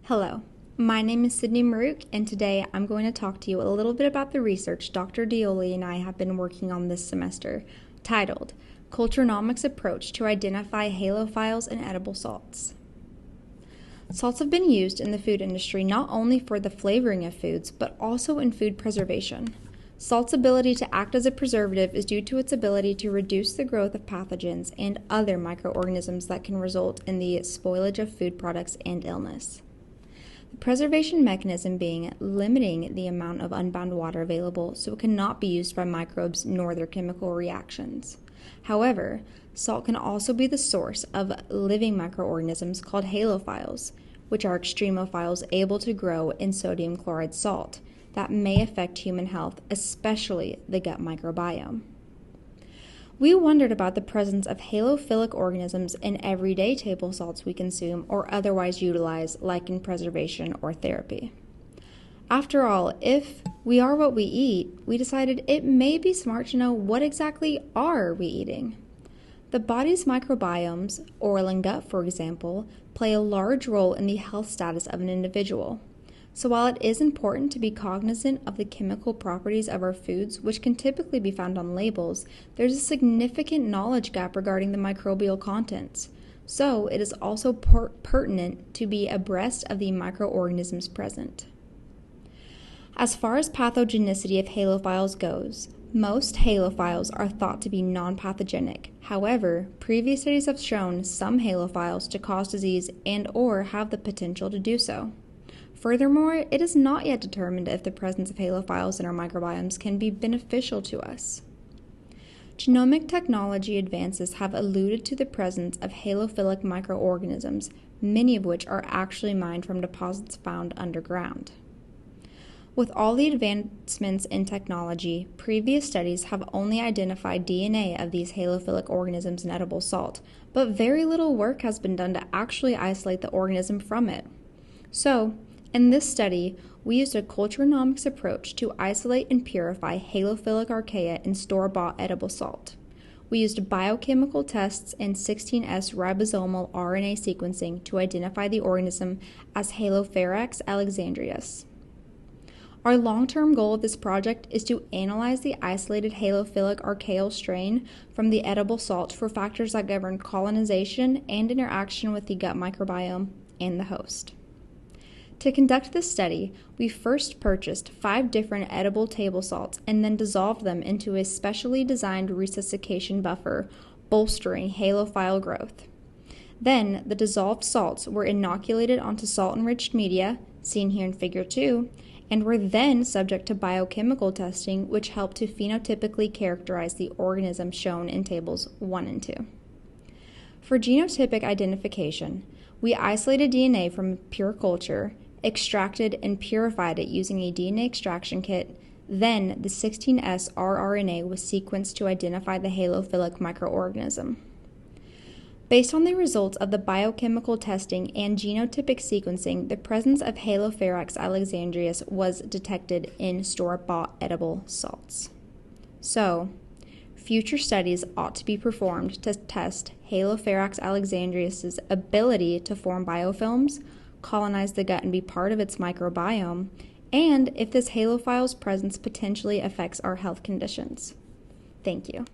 Hello, my name is Sydney Marouk, and today I'm going to talk to you a little bit about the research Dr. Deole and I have been working on this semester, titled Culturomics Approach to Identify Halophiles in Edible Salts. Salts have been used in the food industry not only for the flavoring of foods, but also in food preservation. Salt's ability to act as a preservative is due to its ability to reduce the growth of pathogens and other microorganisms that can result in the spoilage of food products and illness. The preservation mechanism being limiting the amount of unbound water available so it cannot be used by microbes nor their chemical reactions. However, salt can also be the source of living microorganisms called halophiles, which are extremophiles able to grow in sodium chloride salt that may affect human health, especially the gut microbiome. We wondered about the presence of halophilic organisms in everyday table salts we consume or otherwise utilize, like in preservation or therapy. After all, if we are what we eat, we decided it may be smart to know what exactly are we eating. The body's microbiomes, oral and gut for example, play a large role in the health status of an individual. So while it is important to be cognizant of the chemical properties of our foods, which can typically be found on labels, there's a significant knowledge gap regarding the microbial contents. So it is also pertinent to be abreast of the microorganisms present. As far as pathogenicity of halophiles goes, most halophiles are thought to be non-pathogenic. However, previous studies have shown some halophiles to cause disease and/or have the potential to do so. Furthermore, it is not yet determined if the presence of halophiles in our microbiomes can be beneficial to us. Genomic technology advances have alluded to the presence of halophilic microorganisms, many of which are actually mined from deposits found underground. With all the advancements in technology, previous studies have only identified DNA of these halophilic organisms in edible salt, but very little work has been done to actually isolate the organism from it. So, in this study, we used a culturomics approach to isolate and purify halophilic archaea in store-bought edible salt. We used biochemical tests and 16S ribosomal RNA sequencing to identify the organism as Halophyrax alexandrius. Our long-term goal of this project is to analyze the isolated halophilic archaeal strain from the edible salt for factors that govern colonization and interaction with the gut microbiome and the host. To conduct this study, we first purchased 5 different edible table salts and then dissolved them into a specially designed resuscitation buffer, bolstering halophile growth. Then, the dissolved salts were inoculated onto salt-enriched media, seen here in Figure 2, and were then subject to biochemical testing, which helped to phenotypically characterize the organism shown in Tables 1 and 2. For genotypic identification, we isolated DNA from pure culture, extracted and purified it using a DNA extraction kit. Then the 16S rRNA was sequenced to identify the halophilic microorganism. Based on the results of the biochemical testing and genotypic sequencing, the presence of Halophyrax alexandrius was detected in store-bought edible salts. So, future studies ought to be performed to test Halophyrax alexandrius' ability to form biofilms, colonize the gut and be part of its microbiome, and if this halophile's presence potentially affects our health conditions. Thank you.